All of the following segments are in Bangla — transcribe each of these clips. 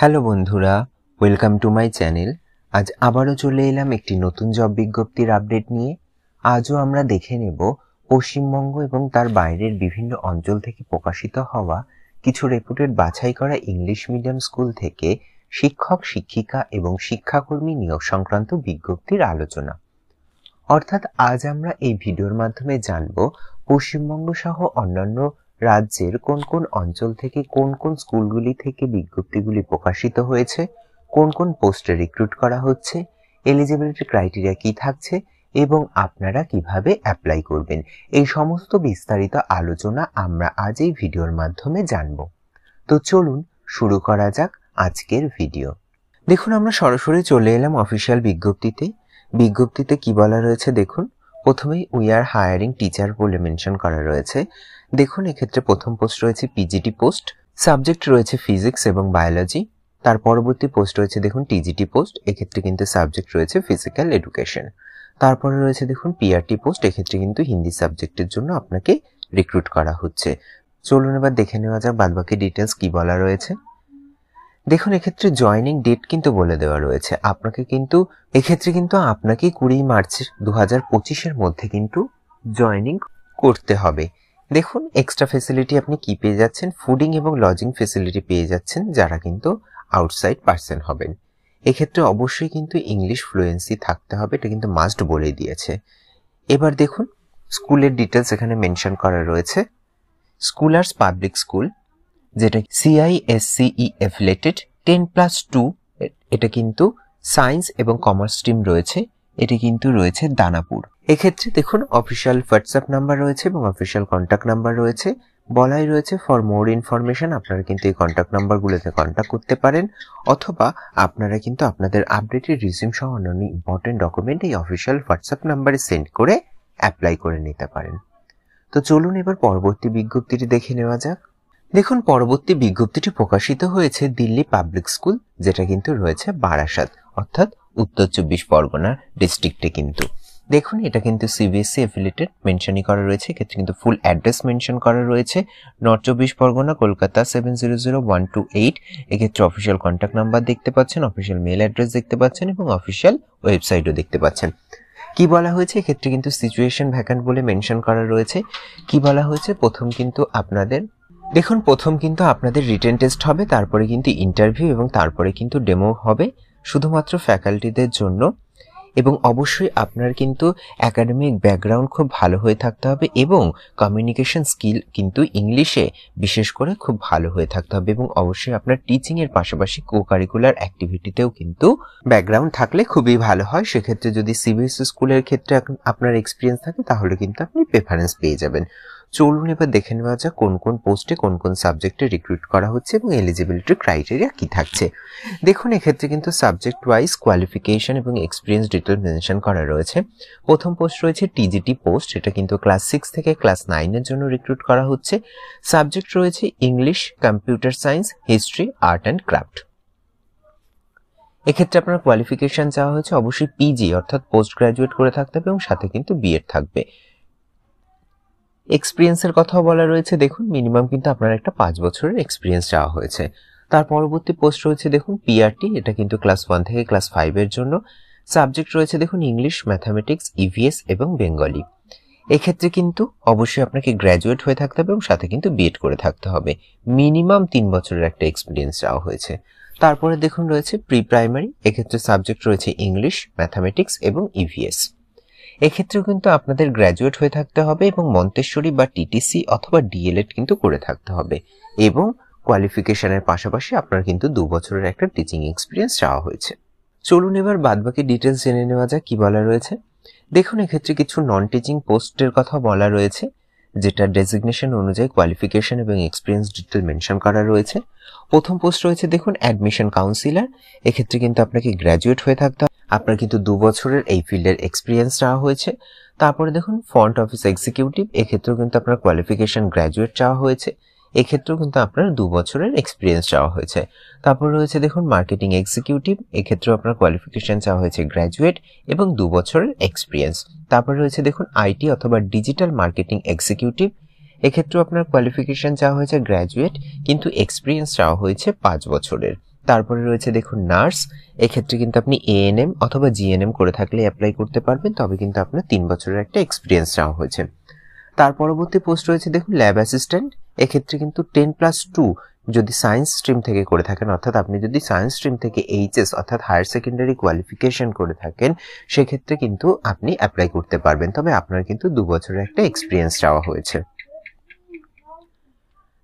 হ্যালো বন্ধুরা, ওয়েলকাম টু মাই চ্যানেল। আজ আবারও চলে এলাম একটি নতুন জব বিজ্ঞপ্তির আপডেট নিয়ে। আজও আমরা দেখে নেব পশ্চিমবঙ্গ এবং তার বাইরের বিভিন্ন অঞ্চল থেকে প্রকাশিত হওয়া কিছু রেপুটেড বাছাই করা ইংলিশ মিডিয়াম স্কুল থেকে শিক্ষক, শিক্ষিকা এবং শিক্ষাকর্মী নিয়োগ সংক্রান্ত বিজ্ঞপ্তির আলোচনা। অর্থাৎ আজ আমরা এই ভিডিওর মাধ্যমে জানব পশ্চিমবঙ্গ সহ অন্যান্য রাজ্যের কোন কোন অঞ্চল থেকে কোন কোন স্কুলগুলি থেকে বিজ্ঞপ্তিগুলি প্রকাশিত হয়েছে, কোন কোন পোস্টে রিক্রুট করা হচ্ছে, এলিজিবিলিটি ক্রাইটেরিয়া কি থাকছে এবং আপনারা কিভাবে অ্যাপ্লাই করবেন। এই সমস্ত বিস্তারিত আলোচনা আমরা আজ এই ভিডিওর মাধ্যমে জানব। তো চলুন শুরু করা যাক আজকের ভিডিও। দেখুন, আমরা সরাসরি চলে এলাম অফিসিয়াল বিজ্ঞপ্তিতে কি বলা রয়েছে দেখুন। প্রথমেই উই আর হায়ারিং টিচার বলে মেনশন করা রয়েছে। দেখুন, এক্ষেত্রে প্রথম পোস্ট রয়েছে পিজিটি পোস্ট, সাবজেক্ট রয়েছে ফিজিক্স এবং বায়োলজি। তার পরবর্তী পোস্ট রয়েছে দেখুন টিজিটি পোস্ট, এক্ষেত্রে কিন্তু সাবজেক্ট রয়েছে ফিজিক্যাল এডুকেশন। তারপরে রয়েছে দেখুন পিআরটি পোস্ট, এক্ষেত্রে কিন্তু হিন্দি সাবজেক্টের জন্য আপনাকে রিক্রুট করা হচ্ছে। চলুন এবার দেখে নেওয়া যাক বাদবাকি ডিটেলস কি বলা রয়েছে। দেখুন, এক্ষেত্রে জয়নিং ডেট কিন্তু বলে দেওয়া রয়েছে। এক্ষেত্রে কিন্তু আপনাকে 20 মার্চ 2025 মধ্যে কিন্তু জয়নিং করতে হবে। দেখুন, এক্সট্রা ফেসিলিটি আপনি কি পেয়ে যাচ্ছেন, ফুডিং এবং লজিং ফেসিলিটি পেয়ে যাচ্ছেন যারা কিন্তু আউটসাইড পার্সন হবেন। এক্ষেত্রে অবশ্যই কিন্তু ইংলিশ ফ্লুয়েন্সি থাকতে হবে, এটা কিন্তু মাস্ট বলে দিয়েছে। এবার দেখুন, স্কুলের ডিটেলস এখানে মেনশন করা রয়েছে। স্কুলার্স পাবলিক স্কুল, যেটা CISCE অ্যাফিলিয়েটেড 10+2, এটা কিন্তু সায়েন্স এবং কমার্স স্ট্রিম রয়েছে। এটি কিন্তু রয়েছে দানাপুর। এক্ষেত্রে দেখুন, অফিসিয়াল হোয়াটসঅ্যাপ নাম্বার রয়েছে এবং অফিসিয়াল কন্ট্যাক্ট নাম্বার রয়েছে। বলাই রয়েছে ফর মোর ইনফরমেশন আপনারা কিন্তু এই কন্ট্যাক্ট নাম্বারগুলোতে কন্ট্যাক্ট করতে পারেন, অথবা আপনারা কিন্তু আপনাদের আপডেটেড রিজিউম সহ অন্যান্য ইম্পর্টেন্ট ডকুমেন্ট এই অফিসিয়াল হোয়াটসঅ্যাপ নাম্বারে সেন্ড করে অ্যাপ্লাই করে নিতে পারেন। তো চলুন এবার পরবর্তী বিজ্ঞপ্তিটি দেখে নেওয়া যাক। দেখুন, পরবর্তী বিজ্ঞপ্তিটি প্রকাশিত হয়েছে দিল্লি পাবলিক স্কুল, যেটা কিন্তু রয়েছে বারাসাত, অর্থাৎ উত্তর 24 পরগনা ডিস্ট্রিক্টে। কিন্তু দেখুন, এটা কিন্তু CBSE অ্যাফিলিয়েটেড মেনশনই করা রয়েছে। এক্ষেত্রে কিন্তু ফুল অ্যাড্রেস মেনশন করা রয়েছে, নর্থ 24 পরগনা, কলকাতা 700128। এক্ষেত্রে অফিসিয়াল কন্ট্যাক্ট নাম্বার দেখতে পাচ্ছেন, অফিসিয়াল মেল অ্যাড্রেস দেখতে পাচ্ছেন এবং অফিসিয়াল ওয়েবসাইটও দেখতে পাচ্ছেন। কি বলা হয়েছে, এক্ষেত্রে কিন্তু সিচুয়েশন ভ্যাকান্ট বলে মেনশন করা রয়েছে। কি বলা হয়েছে, প্রথম কিন্তু আপনাদের রিটেন টেস্ট হবে, তারপরে কিন্তু ইন্টারভিউ এবং তারপরে কিন্তু ডেমো হবে শুধুমাত্র ফ্যাকাল্টিদের জন্য। এবং অবশ্যই আপনার কিন্তু একাডেমিক ব্যাকগ্রাউন্ড খুব ভালো হয়ে থাকতে হবে এবং কমিউনিকেশন স্কিল কিন্তু ইংলিশে বিশেষ করে খুব ভালো হয়ে থাকতে হবে। এবং অবশ্যই আপনার টিচিং এর পাশাপাশি কো কারিকুলার অ্যাক্টিভিটিতেও কিন্তু ব্যাকগ্রাউন্ড থাকলে খুবই ভালো হয়। সেক্ষেত্রে যদি CBSE স্কুলের ক্ষেত্রে আপনার এক্সপিরিয়েন্স থাকে তাহলে কিন্তু আপনি প্রেফারেন্স পেয়ে যাবেন। চলুন এবার দেখে নেওয়া যাক কোন কোন পোস্টে কোন কোন সাবজেক্টে রিক্রুট করা হচ্ছে এবং এলিজিবিলিটি ক্রাইটেরিয়া কি থাকছে। দেখুন, এক্ষেত্রে কিন্তু সাবজেক্ট ওয়াইজ কোয়ালিফিকেশন এবং এক্সপিরিয়েন্স ডিটেল মেনশন করা রয়েছে। প্রথম পোস্ট রয়েছে টিজিটি পোস্ট, এটা কিন্তু ক্লাস 6 থেকে ক্লাস 9 এর জন্য রিক্রুট করা হচ্ছে। সাবজেক্ট রয়েছে English, computer science, history, art and craft. এক্ষেত্রে আপনার কোয়ালিফিকেশন চাওয়া হয়েছে অবশ্যই পিজি অর্থাৎ পোস্ট গ্রাজুয়েট করে থাকতে হবে এবং সাথে কিন্তু বিএড থাকবে। এক্সপিরিয়েন্সের কথাও বলা রয়েছে। দেখুন, মিনিমাম কিন্তু আপনার একটা 5 বছরের এক্সপিরিয়েন্স চাওয়া হয়েছে। তার পরবর্তী পোস্ট রয়েছে দেখুন পিআরটি, এটা কিন্তু ক্লাস 1 থেকে ক্লাস 5 এর জন্য। সাবজেক্ট রয়েছে দেখুন ইংলিশ, ম্যাথামেটিক্স, ইভিএস এবং বেঙ্গলি। এক্ষেত্রে কিন্তু অবশ্যই আপনাকে গ্র্যাজুয়েট হয়ে থাকতে হবে এবং সাথে কিন্তু বিএড করে থাকতে হবে। মিনিমাম 3 বছরের একটা এক্সপিরিয়েন্স চাওয়া হয়েছে। তারপরে দেখুন রয়েছে প্রি প্রাইমারি, এক্ষেত্রে সাবজেক্ট রয়েছে ইংলিশ, ম্যাথামেটিক্স এবং ইভিএস। এক্ষেত্রেও কিন্তু আপনাদের গ্র্যাজুয়েট হয়ে থাকতে হবে এবং মন্তেশ্বরী বা টিটিসি অথবা ডিএলএড কিন্তু করে থাকতে হবে এবং কোয়ালিফিকেশনের পাশাপাশি আপনার কিন্তু 2 বছরের একটা টিচিং এক্সপিরিয়েন্স চাওয়া হয়েছে। চলুন এবার বাদবাকি ডিটেলস জেনে নেওয়া যাক কি বলা রয়েছে। দেখুন, এক্ষেত্রে কিছু নন টিচিং পোস্টের কথা বলা রয়েছে, যেটা ডেজিগনেশন অনুযায়ী কোয়ালিফিকেশন এবং এক্সপিরিয়েন্স ডিটেল মেনশন করা রয়েছে। প্রথম পোস্ট রয়েছে দেখুন অ্যাডমিশন কাউন্সিলর, এক্ষেত্রে কিন্তু আপনাকে গ্র্যাজুয়েট হয়ে থাকতে হবে, আপনার কিন্তু 2 বছরের এই ফিল্ডের এক্সপিরিয়েন্স চাওয়া হয়েছে। তারপরে দেখুন ফ্রন্ট অফিস এক্সিকিউটিভ, এক্ষেত্রেও কিন্তু আপনার কোয়ালিফিকেশন গ্র্যাজুয়েট চাওয়া হয়েছে, এক্ষেত্রেও কিন্তু আপনার 2 বছরের এক্সপিরিয়েন্স চাওয়া হয়েছে। তারপর রয়েছে দেখুন মার্কেটিং এক্সিকিউটিভ, এক্ষেত্রেও আপনার কোয়ালিফিকেশন চাওয়া হয়েছে গ্র্যাজুয়েট এবং 2 বছরের এক্সপিরিয়েন্স। তারপর রয়েছে দেখুন আইটি অথবা ডিজিটাল মার্কেটিং এক্সিকিউটিভ, এক্ষেত্রেও আপনার কোয়ালিফিকেশন চাওয়া হয়েছে গ্র্যাজুয়েট কিন্তু এক্সপিরিয়েন্স চাওয়া হয়েছে 5 বছরের। তারপরে রয়েছে দেখুন নার্স, এক্ষেত্রে কিন্তু আপনি এএনএম অথবা জিএনএম করে থাকলে অ্যাপ্লাই করতে পারবেন, তবে কিন্তু আপনার 3 বছরের একটা এক্সপিরিয়েন্স চাওয়া হয়েছে। তার পরবর্তী পোস্ট রয়েছে দেখুন ল্যাব অ্যাসিস্ট্যান্ট, এক্ষেত্রে কিন্তু 10+2 যদি সায়েন্স স্ট্রিম থেকে করে থাকেন, অর্থাৎ আপনি যদি সায়েন্স স্ট্রিম থেকে এইচএস অর্থাৎ হায়ার সেকেন্ডারি কোয়ালিফিকেশন করে থাকেন, সেক্ষেত্রে কিন্তু আপনি অ্যাপ্লাই করতে পারবেন, তবে আপনার কিন্তু 2 বছরের একটা এক্সপিরিয়েন্স চাওয়া হয়েছে।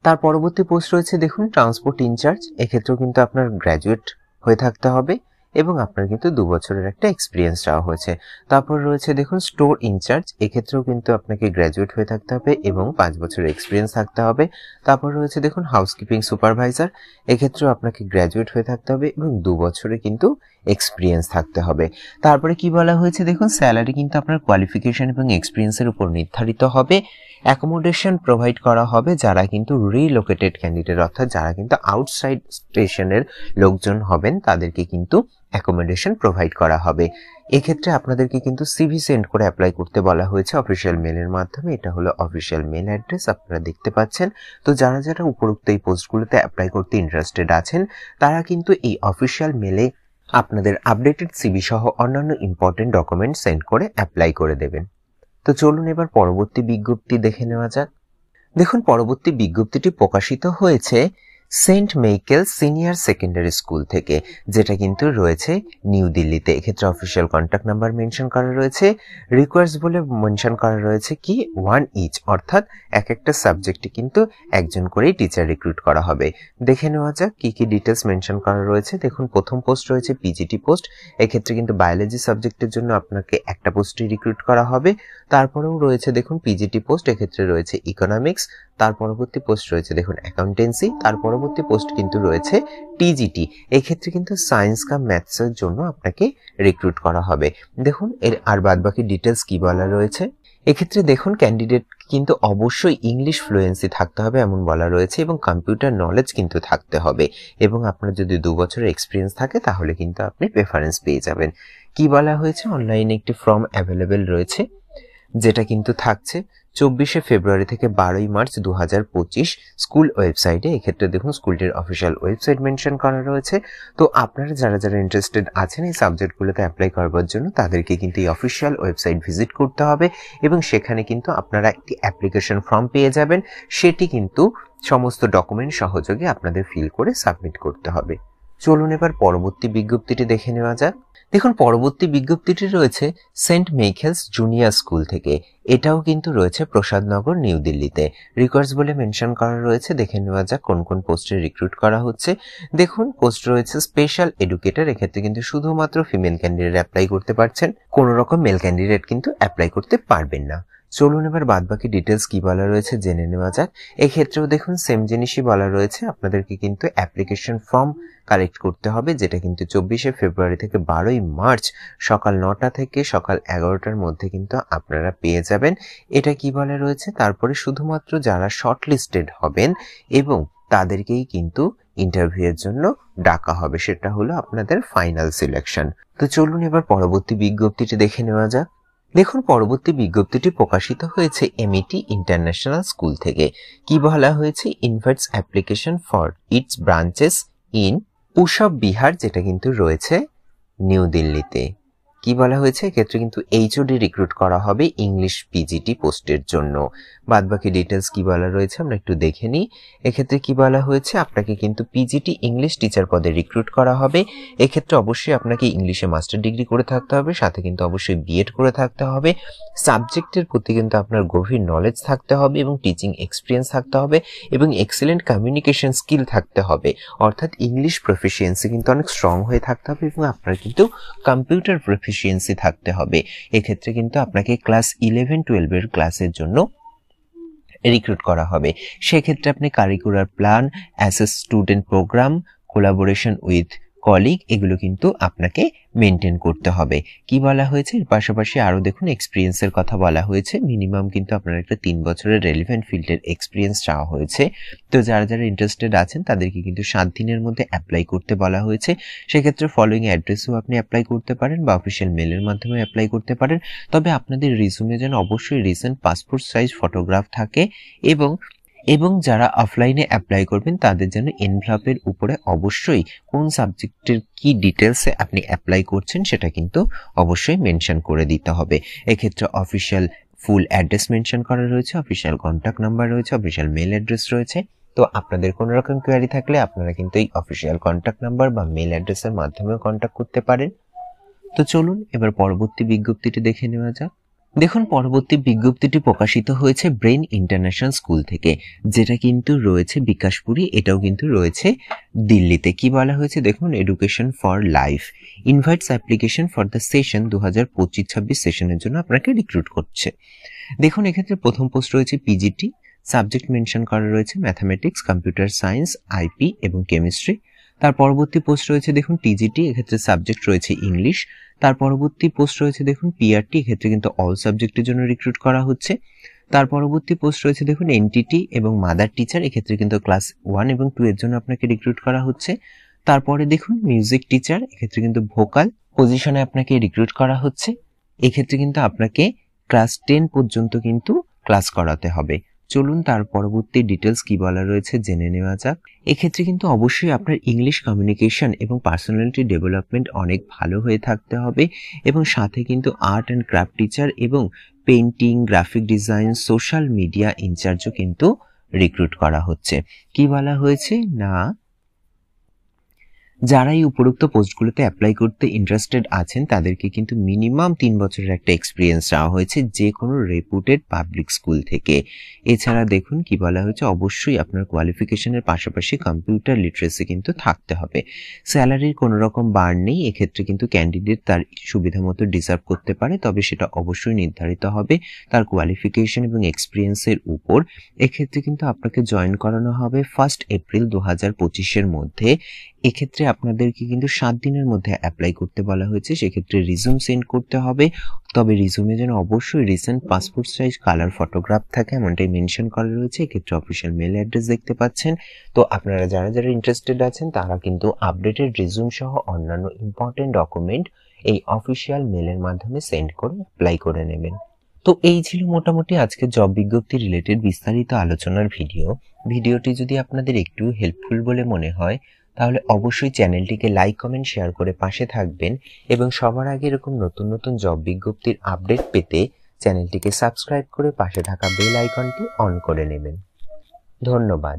তার পরবর্তী পোস্ট রয়েছে দেখুন ট্রান্সপোর্ট ইনচার্জ, এক্ষেত্রেও কিন্তু আপনার গ্র্যাজুয়েট হয়ে থাকতে হবে এবং আপনার কিন্তু 2 বছরের একটা এক্সপিরিয়েন্স চাওয়া হয়েছে। তারপর রয়েছে দেখুন স্টোর ইনচার্জ, এক্ষেত্রেও কিন্তু আপনাকে গ্র্যাজুয়েট হয়ে থাকতে হবে এবং 5 বছরের এক্সপিরিয়েন্স থাকতে হবে। তারপর রয়েছে দেখুন হাউসকিপিং সুপারভাইজার, এক্ষেত্রেও আপনাকে গ্র্যাজুয়েট হয়ে থাকতে হবে এবং 2 বছরে কিন্তু এক্সপিরিয়েন্স থাকতে হবে। তারপরে কি বলা হয়েছে দেখুন স্যালারি কিন্তু আপনার কোয়ালিফিকেশন এবং এক্সপিরিয়েন্সের উপর নির্ধারিত হবে। অ্যাকোমোডেশন প্রোভাইড করা হবে যারা কিন্তু রিলোকেটেড ক্যান্ডিডেট, অর্থাৎ যারা কিন্তু আউটসাইড স্টেশনের লোকজন হবেন তাদেরকে কিন্তু অ্যাকোমোডেশন প্রোভাইড করা হবে। এক্ষেত্রে আপনাদেরকে কিন্তু সিভি সেন্ড করে অ্যাপ্লাই করতে বলা হয়েছে অফিসিয়াল মেলের মাধ্যমে, এটা হলো অফিসিয়াল মেল অ্যাড্রেস আপনারা দেখতে পাচ্ছেন। তো যারা যারা উপরোক্ত এই পোস্টগুলোতে অ্যাপ্লাই করতে ইন্টারেস্টেড আছেন তারা কিন্তু এই অফিসিয়াল মেলে আপনাদের আপডেটেড সিভি সহ অন্যান্য ইম্পর্টেন্ট ডকুমেন্ট সেন্ড করে অ্যাপ্লাই করে দেবেন। তো চলুন এবার পরবর্তী বিজ্ঞপ্তি দেখে নেওয়া যাক। দেখুন পরবর্তী বিজ্ঞপ্তিটি প্রকাশিত হয়েছে Saint Michael senior secondary school থেকে, যেটা কিন্তু রয়েছে নিউ দিল্লিতে। এক্ষেত্রে অফিসিয়াল কন্ট্যাক্ট নাম্বার মেনশন করা রয়েছে, রিকোয়ার্স বলে মেনশন করা রয়েছে কি 1 ইচ, অর্থাৎ এক একটা সাবজেক্টে কিন্তু একজন করেই টিচার রিক্রুট করা হবে। দেখে নেওয়া যাক কি কি ডিটেলস মেনশন করা রয়েছে। দেখুন প্রথম পোস্ট রয়েছে পিজিটি পোস্ট, এক্ষেত্রে কিন্তু বায়োলজি সাবজেক্টের জন্য আপনাকে একটা পোস্টে রিক্রুট করা হবে। তারপরেও রয়েছে দেখুন পিজিটি পোস্ট, এক্ষেত্রে রয়েছে ইকোনমিক্স। তার পরবর্তী পোস্ট রয়েছে দেখুন অ্যাকাউন্টেন্সি। তার পরবর্তী পোস্ট কিন্তু রয়েছে টিজিটি, এক্ষেত্রে কিন্তু সায়েন্স কাম ম্যাথসের জন্য আপনাকে রিক্রুট করা হবে। দেখুন এর আর বাদবাকি ডিটেলস কি বলা রয়েছে। এক্ষেত্রে দেখুন ক্যান্ডিডেট কিন্তু অবশ্যই ইংলিশ ফ্লুয়েন্সি থাকতে হবে এমন বলা রয়েছে এবং কম্পিউটার নলেজ কিন্তু থাকতে হবে, এবং আপনার যদি 2 বছরের এক্সপিরিয়েন্স থাকে তাহলে কিন্তু আপনি প্রেফারেন্স পেয়ে যাবেন। কি বলা হয়েছে, অনলাইনে একটি ফর্ম অ্যাভেলেবেল রয়েছে যেটা কিন্তু থাকছে 24শে ফেব্রুয়ারি থেকে 12ই মার্চ 2025 স্কুল ওয়েবসাইটে। এক্ষেত্রে দেখুন স্কুলটির অফিসিয়াল ওয়েবসাইট মেনশন করা রয়েছে। তো আপনারা যারা যারা ইন্টারেস্টেড আছেন এই সাবজেক্টগুলোতে অ্যাপ্লাই করবার জন্য তাদেরকে কিন্তু এই অফিসিয়াল ওয়েবসাইট ভিজিট করতে হবে এবং সেখানে কিন্তু আপনারা একটি অ্যাপ্লিকেশন ফর্ম পেয়ে যাবেন, সেটি কিন্তু সমস্ত ডকুমেন্ট সহযোগে আপনাদের ফিল করে সাবমিট করতে হবে। চলুন এবার পরবর্তী বিজ্ঞপ্তিটি দেখে নেওয়া যাক। দেখুন পরবর্তী বিজ্ঞপ্তিটি রয়েছে সেন্ট মাইকেলস জুনিয়র স্কুল থেকে, এটাও কিন্তু রয়েছে প্রসাদনগর নিউ দিল্লিতে। রিকোয়ার্স বলে মেনশন করা রয়েছে, দেখে নেওয়া যাক কোন কোন পোস্টে রিক্রুট করা হচ্ছে। দেখুন পোস্ট রয়েছে স্পেশাল এডুকেটর, এক্ষেত্রে কিন্তু শুধুমাত্র ফিমেল ক্যান্ডিডেট অ্যাপ্লাই করতে পারছেন, কোনো রকম মেল ক্যান্ডিডেট কিন্তু অ্যাপ্লাই করতে পারবেন না। চলুন এবার বাদবাকি ডিটেলস কি বলা রয়েছে জেনে নেওয়া যাক। এক্ষেত্রেও দেখুন সেম জিনিসই বলা রয়েছে, আপনাদেরকে কিন্তু অ্যাপ্লিকেশন ফর্ম কালেক্ট করতে হবে, যেটা কিন্তু 24শে ফেব্রুয়ারি থেকে 12ই মার্চ সকাল 9টা থেকে সকাল 11টার মধ্যে কিন্তু আপনারা পেয়ে যাবেন। এটা কি বলা রয়েছে, তারপরে শুধুমাত্র যারা শর্টলিস্টেড হবেন এবং তাদেরকেই কিন্তু ইন্টারভিউয়ের জন্য ডাকা হবে, সেটা হলো আপনাদের ফাইনাল সিলেকশন। তো চলুন এবার পরবর্তী বিজ্ঞপ্তিটি দেখে নেওয়া যাক। দেখুন পরবর্তী বিজ্ঞপ্তিটি প্রকাশিত হয়েছে এমইটি ইন্টারন্যাশনাল স্কুল থেকে। কি বলা হয়েছে, invites application for its branches in Pushp Vihar, যেটা কিন্তু রয়েছে নিউ দিল্লিতে। কি বলা হয়েছে, এক্ষেত্রে কিন্তু এইচওডি রিক্রুট করা হবে ইংলিশ পিজিটি পোস্টের জন্য। বাদবাকি ডিটেলস কি বলা রয়েছে আমরা একটু দেখে নিই। এক্ষেত্রে কি বলা হয়েছে, আপনাকে কিন্তু পিজিটি ইংলিশ টিচার পদে রিক্রুট করা হবে। এক্ষেত্রে অবশ্যই আপনাকে ইংলিশে মাস্টার ডিগ্রি করে থাকতে হবে, সাথে কিন্তু অবশ্যই বিএড করে থাকতে হবে। সাবজেক্টের প্রতি কিন্তু আপনার গভীর নলেজ থাকতে হবে এবং টিচিং এক্সপিরিয়েন্স থাকতে হবে এবং এক্সিলেন্ট কমিউনিকেশন স্কিল থাকতে হবে, অর্থাৎ ইংলিশ প্রফিসিয়েন্সি কিন্তু অনেক স্ট্রং হয়ে থাকতে হবে এবং আপনার কিন্তু কম্পিউটার প্রফিসিয়েন্সি থাকতে হবে। এক্ষেত্রে কিন্তু আপনাকে ক্লাস 11-12 এর ক্লাসের জন্য রিক্রুট করা হবে। সেক্ষেত্রে আপনি curricular plan, assess student programme, collaboration with colleague, এগুলো কিন্তু আপনাকে মেনটেন করতে হবে। কি বলা হয়েছে, এর পাশাপাশি আরো দেখুন এক্সপিরিয়েন্সের কথা বলা হয়েছে। মিনিমাম কিন্তু আপনার একটা 3 বছরের রেলিভেন্ট ফিল্ডের এক্সপিরিয়েন্স চাওয়া হয়েছে। তো যারা যারা ইন্টারেস্টেড আছেন তাদেরকে কিন্তু 7 দিনের মধ্যে অ্যাপ্লাই করতে বলা হয়েছে। সেক্ষেত্রে ফলোইং অ্যাড্রেসেও আপনি অ্যাপ্লাই করতে পারেন বা অফিসিয়াল মেলের মাধ্যমে অ্যাপ্লাই করতে পারেন। তবে আপনাদের রিজুমে যেন অবশ্যই রিসেন্ট পাসপোর্ট সাইজ ফটোগ্রাফ থাকে এবং এবং যারা অফলাইনে অ্যাপ্লাই করবেন তাদের জন্য এনভেলপের উপরে অবশ্যই কোন সাবজেক্টের কি ডিটেলসে আপনি অ্যাপ্লাই করছেন সেটা কিন্তু অবশ্যই মেনশন করে দিতে হবে। এক্ষেত্রে অফিসিয়াল ফুল অ্যাড্রেস মেনশন করা রয়েছে, অফিসিয়াল কন্ট্যাক্ট নাম্বার রয়েছে, অফিসিয়াল মেল অ্যাড্রেস রয়েছে। তো আপনাদের কোনো রকম কোয়ারি থাকলে আপনারা কিন্তু এই অফিসিয়াল কন্ট্যাক্ট নাম্বার বা মেল অ্যাড্রেসের মাধ্যমেও কন্ট্যাক্ট করতে পারেন। তো চলুন এবার পরবর্তী বিজ্ঞপ্তিটি দেখে নেওয়া যাক। দেখুন, পরবর্তী বিজ্ঞপ্তিটি প্রকাশিত হয়েছে ব্রেন ইন্টারন্যাশনাল স্কুল থেকে, যেটা কিন্তু রয়েছে বিকাশপুরী, এটাও কিন্তু রয়েছে দিল্লিতে। কি বলা হয়েছে দেখুন, education for life invites application for the session 2025-26 সেশনের জন্য আপনাকে রিক্রুট করছে। দেখুন, এক্ষেত্রে প্রথম পোস্ট রয়েছে পিজিটি, সাবজেক্ট মেনশন করা রয়েছে ম্যাথামেটিক্স, কম্পিউটার সায়েন্স, আইপি এবং কেমিস্ট্রি। তার পরবর্তী পোস্ট রয়েছে দেখুন টিজিটি, এক্ষেত্রে সাবজেক্ট রয়েছে ইংলিশ। তার পরবর্তী পোস্ট রয়েছে দেখুন পিআরটি, এক্ষেত্রে কিন্তু অল সাবজেক্টের জন্য রিক্রুট করা হচ্ছে। তার পরবর্তী পোস্ট রয়েছে দেখুন এনটিটি এবং মাদার টিচার, এক্ষেত্রে কিন্তু ক্লাস 1 এবং 2 এর জন্য আপনাকে রিক্রুট করা হচ্ছে। তারপরে দেখুন মিউজিক টিচার, এক্ষেত্রে কিন্তু ভোকাল পজিশনে আপনাকে রিক্রুট করা হচ্ছে। এক্ষেত্রে কিন্তু আপনাকে ক্লাস 10 পর্যন্ত কিন্তু ক্লাস করাতে হবে। চলুন তার পরবর্তী ডিটেলস কি বলা রয়েছে জেনে নেওয়া যাক। এক্ষেত্রে কিন্তু অবশ্যই আপনার ইংলিশ কমিউনিকেশন এবং পার্সোনালিটি ডেভেলপমেন্ট অনেক ভালো হয়ে থাকতে হবে, এবং সাথে কিন্তু আর্ট অ্যান্ড ক্রাফট টিচার এবং painting, graphic design, social media ইনচার্জও কিন্তু রিক্রুট করা হচ্ছে। কি বলা হয়েছে না, যারা এই উপরোক্ত পোস্টগুলোতে অ্যাপ্লাই করতে ইন্টারেস্টেড আছেন তাদেরকে কিন্তু মিনিমাম 3 বছরের একটা এক্সপিরিয়েন্স চাওয়া হয়েছে যে কোনো রেপুটেড পাবলিক স্কুল থেকে। এছাড়া দেখুন কি বলা হয়েছে, অবশ্যই আপনার কোয়ালিফিকেশনের পাশাপাশি কম্পিউটার লিটারেসি কিন্তু থাকতে হবে। স্যালারির কোনো রকম বাড় নেই, এক্ষেত্রে কিন্তু ক্যান্ডিডেট তার সুবিধা মতো ডিজার্ভ করতে পারে, তবে সেটা অবশ্যই নির্ধারিত হবে তার কোয়ালিফিকেশন এবং এক্সপিরিয়েন্সের উপর। এক্ষেত্রে কিন্তু আপনাকে জয়েন করানো হবে 1 এপ্রিল 2025-এর মধ্যে। এক্ষেত্রে আপনাদেরকে কিন্তু 7 দিনের মধ্যে অ্যাপ্লাই করতে বলা হয়েছে। সেক্ষেত্রে রিজিউম সেন্ড করতে হবে, তবে রিজিউমে যেন অবশ্যই recent passport size colour photograph থাকে এমনটাই মেনশন করা রয়েছে। এক্ষেত্রে অফিসিয়াল মেল অ্যাড্রেস দেখতে পাচ্ছেন। তো আপনারা যারা যারা ইন্টারেস্টেড আছেন তারা কিন্তু আপডেটেড রিজিউম সহ অন্যান্য ইম্পর্টেন্ট ডকুমেন্ট এই অফিসিয়াল মেলের মাধ্যমে সেন্ড করে অ্যাপ্লাই করে নেবেন। তো এই ছিল মোটামুটি আজকে জব বিজ্ঞপ্তি রিলেটেড বিস্তারিত আলোচনার ভিডিওটি যদি আপনাদের একটু হেল্পফুল বলে মনে হয় তাহলে অবশ্যই চ্যানেলটিকে লাইক, কমেন্ট, শেয়ার করে পাশে থাকবেন, এবং সবার আগে এরকম নতুন নতুন জব বিজ্ঞপ্তির আপডেট পেতে চ্যানেলটিকে সাবস্ক্রাইব করে পাশে থাকা বেল আইকনটি অন করে নেবেন। ধন্যবাদ।